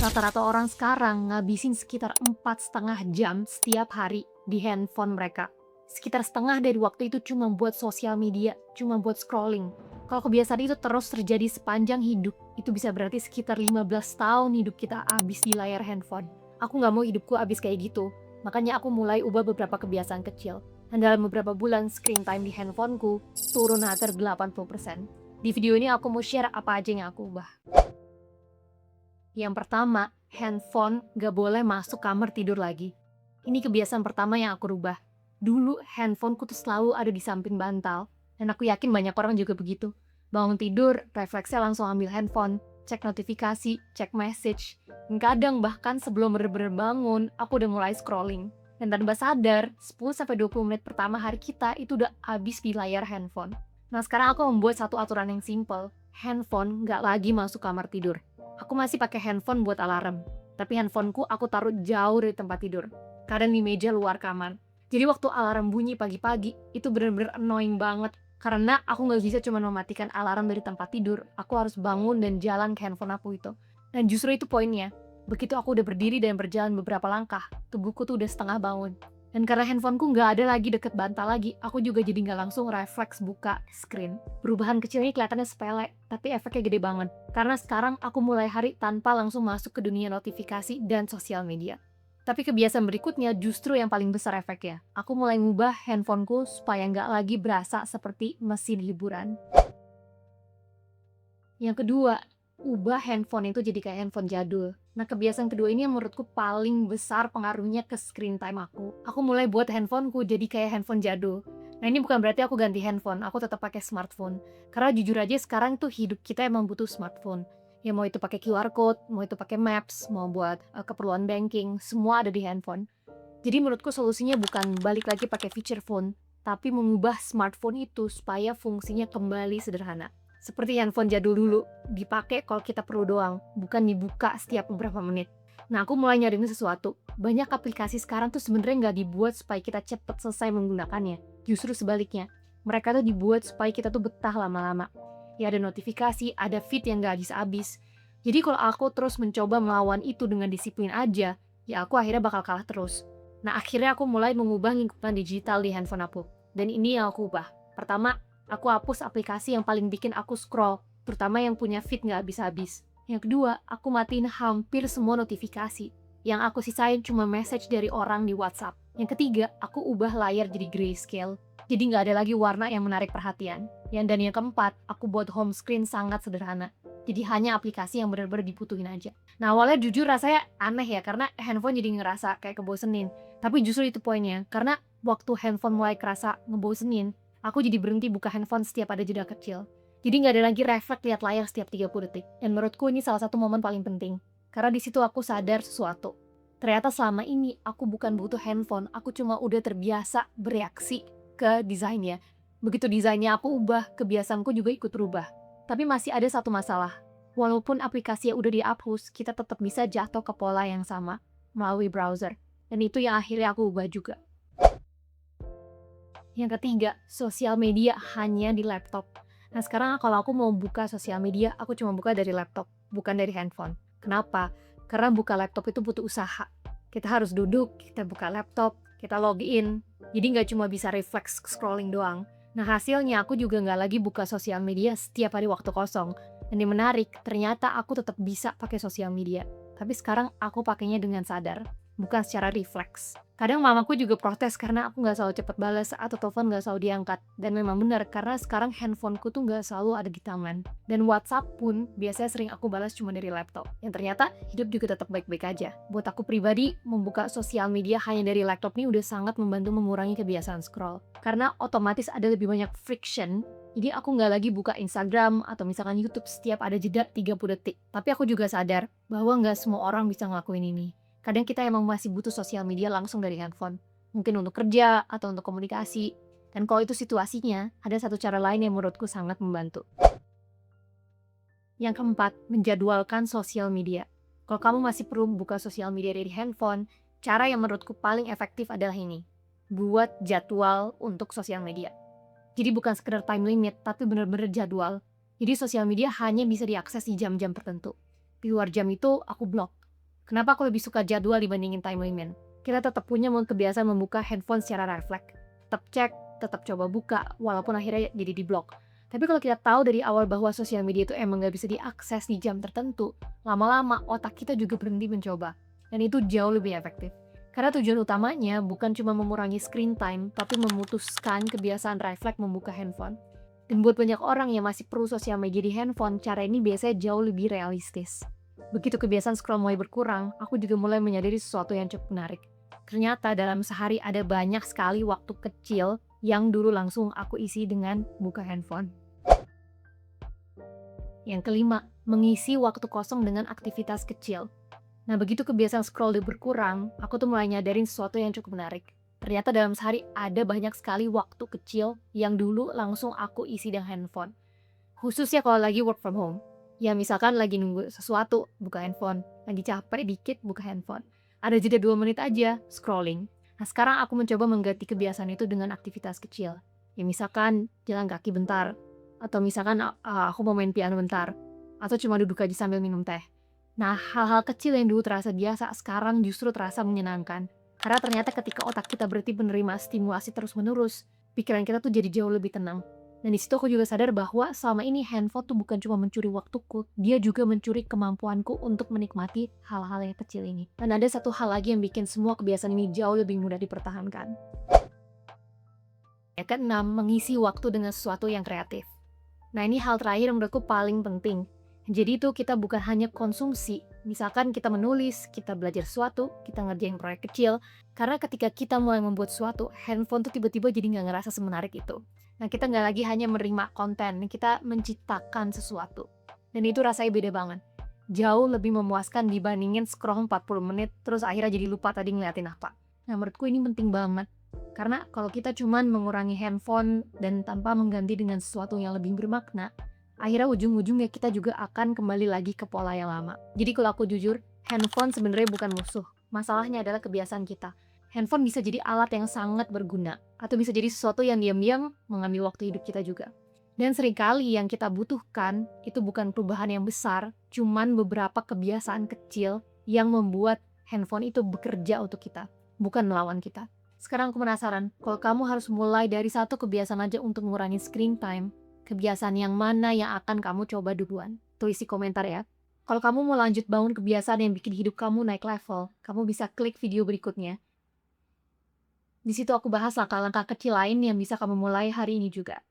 Rata-rata orang sekarang ngabisin sekitar 4,5 jam setiap hari di handphone mereka. Sekitar setengah dari waktu itu cuma buat sosial media, cuma buat scrolling. Kalau kebiasaan itu terus terjadi sepanjang hidup, itu bisa berarti sekitar 15 tahun hidup kita habis di layar handphone. Aku nggak mau hidupku habis kayak gitu, makanya aku mulai ubah beberapa kebiasaan kecil. Dan dalam beberapa bulan, screen time di handphoneku turun hampir 80%. Di video ini aku mau share apa aja yang aku ubah. Yang pertama, handphone gak boleh masuk kamar tidur lagi. Ini kebiasaan pertama yang aku rubah. Dulu handphoneku tuh selalu ada di samping bantal, dan aku yakin banyak orang juga begitu. Bangun tidur, refleksnya langsung ambil handphone, cek notifikasi, cek message. Dan kadang bahkan sebelum bener-bener bangun, aku udah mulai scrolling. Dan tanpa sadar, 10-20 menit pertama hari kita itu udah habis di layar handphone. Nah sekarang aku membuat satu aturan yang simple. Handphone gak lagi masuk kamar tidur. Aku masih pakai handphone buat alarm, tapi handphoneku aku taruh jauh dari tempat tidur, kadang di meja luar kamar. Jadi waktu alarm bunyi pagi-pagi, itu bener-bener annoying banget. Karena aku nggak bisa cuma mematikan alarm dari tempat tidur, aku harus bangun dan jalan ke handphone aku itu. Dan justru itu poinnya, begitu aku udah berdiri dan berjalan beberapa langkah, tubuhku tuh udah setengah bangun. Dan karena handphoneku nggak ada lagi deket bantal lagi, aku juga jadi nggak langsung refleks buka screen. Perubahan kecil ini kelihatannya sepele, tapi efeknya gede banget. Karena sekarang aku mulai hari tanpa langsung masuk ke dunia notifikasi dan sosial media. Tapi kebiasaan berikutnya justru yang paling besar efeknya. Aku mulai ngubah handphoneku supaya nggak lagi berasa seperti mesin hiburan. Yang kedua, ubah handphone itu jadi kayak handphone jadul. Nah, kebiasaan kedua ini yang menurutku paling besar pengaruhnya ke screen time aku. Aku mulai buat handphoneku jadi kayak handphone jadul. Nah, ini bukan berarti aku ganti handphone, aku tetap pakai smartphone. Karena jujur aja sekarang tuh hidup kita emang butuh smartphone. Ya mau itu pakai QR code, mau itu pakai maps, mau buat keperluan banking, semua ada di handphone. Jadi menurutku solusinya bukan balik lagi pakai feature phone, tapi mengubah smartphone itu supaya fungsinya kembali sederhana. Seperti handphone jadul dulu, dipakai kalau kita perlu doang, bukan dibuka setiap beberapa menit. Nah, aku mulai nyariin sesuatu. Banyak aplikasi sekarang tuh sebenarnya nggak dibuat supaya kita cepet selesai menggunakannya. Justru sebaliknya, mereka tuh dibuat supaya kita tuh betah lama-lama. Ya ada notifikasi, ada feed yang nggak habis-habis. Jadi kalau aku terus mencoba melawan itu dengan disiplin aja, ya aku akhirnya bakal kalah terus. Nah, akhirnya aku mulai mengubah lingkungan digital di handphone aku. Dan ini yang aku ubah. Pertama, aku hapus aplikasi yang paling bikin aku scroll, terutama yang punya feed nggak habis-habis. Yang kedua, aku matiin hampir semua notifikasi. Yang aku sisain cuma message dari orang di WhatsApp. Yang ketiga, aku ubah layar jadi grayscale. Jadi nggak ada lagi warna yang menarik perhatian. Dan yang keempat, aku buat home screen sangat sederhana. Jadi hanya aplikasi yang benar-benar dibutuhin aja. Nah awalnya jujur rasanya aneh ya, karena handphone jadi ngerasa kayak kebosenin. Tapi justru itu poinnya, karena waktu handphone mulai kerasa ngebosenin, aku jadi berhenti buka handphone setiap ada jeda kecil. Jadi nggak ada lagi refleks lihat layar setiap 30 detik. Dan menurutku ini salah satu momen paling penting. Karena di situ aku sadar sesuatu. Ternyata selama ini aku bukan butuh handphone, aku cuma udah terbiasa bereaksi ke desainnya. Begitu desainnya aku ubah, kebiasaanku juga ikut berubah. Tapi masih ada satu masalah. Walaupun aplikasi yang udah dihapus, kita tetap bisa jatuh ke pola yang sama melalui browser. Dan itu yang akhirnya aku ubah juga. Yang ketiga, sosial media hanya di laptop. Nah sekarang kalau aku mau buka sosial media, aku cuma buka dari laptop, bukan dari handphone. Kenapa? Karena buka laptop itu butuh usaha. Kita harus duduk, kita buka laptop, kita login. Jadi nggak cuma bisa refleks scrolling doang. Nah hasilnya aku juga nggak lagi buka sosial media setiap hari waktu kosong. Dan yang menarik, ternyata aku tetap bisa pakai sosial media. Tapi sekarang aku pakainya dengan sadar, bukan secara refleks. Kadang mamaku juga protes karena aku nggak selalu cepet balas atau telepon nggak selalu diangkat. Dan memang benar, karena sekarang handphoneku tuh nggak selalu ada di tangan. Dan WhatsApp pun biasanya sering aku balas cuma dari laptop. Yang ternyata hidup juga tetap baik-baik aja. Buat aku pribadi, membuka sosial media hanya dari laptop ini udah sangat membantu mengurangi kebiasaan scroll. Karena otomatis ada lebih banyak friction. Jadi aku nggak lagi buka Instagram atau misalkan YouTube setiap ada jeda 30 detik. Tapi aku juga sadar bahwa nggak semua orang bisa ngelakuin ini. Kadang kita emang masih butuh sosial media langsung dari handphone. Mungkin untuk kerja atau untuk komunikasi. Dan kalau itu situasinya, ada satu cara lain yang menurutku sangat membantu. Yang keempat, menjadwalkan sosial media. Kalau kamu masih perlu buka sosial media dari handphone, cara yang menurutku paling efektif adalah ini. Buat jadwal untuk sosial media. Jadi bukan sekedar time limit, tapi benar-benar jadwal. Jadi sosial media hanya bisa diakses di jam-jam tertentu. Di luar jam itu, aku blok. Kenapa aku lebih suka jadwal dibandingin time limit? Kita tetap punya kebiasaan membuka handphone secara refleks. Tetap cek, tetap coba buka, walaupun akhirnya jadi di-block. Tapi kalau kita tahu dari awal bahwa sosial media itu emang nggak bisa diakses di jam tertentu, lama-lama otak kita juga berhenti mencoba. Dan itu jauh lebih efektif. Karena tujuan utamanya bukan cuma mengurangi screen time, tapi memutuskan kebiasaan refleks membuka handphone. Dan buat banyak orang yang masih perlu sosial media di handphone, cara ini biasanya jauh lebih realistis. Begitu kebiasaan scroll mulai berkurang, aku juga mulai menyadari sesuatu yang cukup menarik. Ternyata dalam sehari ada banyak sekali waktu kecil yang dulu langsung aku isi dengan buka handphone. Yang kelima, mengisi waktu kosong dengan aktivitas kecil. Nah, begitu kebiasaan scroll berkurang, aku tuh mulai nyadarin sesuatu yang cukup menarik. Ternyata dalam sehari ada banyak sekali waktu kecil yang dulu langsung aku isi dengan handphone. Khususnya kalau lagi work from home. Ya misalkan lagi nunggu sesuatu, buka handphone. Lagi capek dikit, buka handphone. Ada jeda 2 menit aja, scrolling. Nah sekarang aku mencoba mengganti kebiasaan itu dengan aktivitas kecil. Ya misalkan jalan kaki bentar. Atau misalkan aku mau main piano bentar. Atau cuma duduk aja sambil minum teh. Nah hal-hal kecil yang dulu terasa biasa, sekarang justru terasa menyenangkan. Karena ternyata ketika otak kita berhenti menerima stimulasi terus-menerus, pikiran kita tuh jadi jauh lebih tenang. Dan di situ aku juga sadar bahwa selama ini handphone tuh bukan cuma mencuri waktuku, dia juga mencuri kemampuanku untuk menikmati hal-hal yang kecil ini. Dan ada satu hal lagi yang bikin semua kebiasaan ini jauh lebih mudah dipertahankan. Yang keenam, mengisi waktu dengan sesuatu yang kreatif. Nah ini hal terakhir menurutku paling penting. Jadi itu kita bukan hanya konsumsi, misalkan kita menulis, kita belajar sesuatu, kita ngerjain proyek kecil, karena ketika kita mulai membuat sesuatu, handphone tuh tiba-tiba jadi nggak ngerasa semenarik itu. Nah kita nggak lagi hanya menerima konten, kita menciptakan sesuatu. Dan itu rasanya beda banget. Jauh lebih memuaskan dibandingin scroll 40 menit, terus akhirnya jadi lupa tadi ngeliatin apa. Nah menurutku ini penting banget. Karena kalau kita cuman mengurangi handphone dan tanpa mengganti dengan sesuatu yang lebih bermakna, akhirnya ujung-ujungnya kita juga akan kembali lagi ke pola yang lama. Jadi kalau aku jujur, handphone sebenarnya bukan musuh. Masalahnya adalah kebiasaan kita. Handphone bisa jadi alat yang sangat berguna, atau bisa jadi sesuatu yang diam-diam mengambil waktu hidup kita juga. Dan seringkali yang kita butuhkan itu bukan perubahan yang besar, cuman beberapa kebiasaan kecil yang membuat handphone itu bekerja untuk kita, bukan melawan kita. Sekarang aku penasaran, kalau kamu harus mulai dari satu kebiasaan aja untuk mengurangi screen time, kebiasaan yang mana yang akan kamu coba duluan? Tulis di komentar ya. Kalau kamu mau lanjut bangun kebiasaan yang bikin hidup kamu naik level, kamu bisa klik video berikutnya. Di situ aku bahas langkah-langkah kecil lain yang bisa kamu mulai hari ini juga.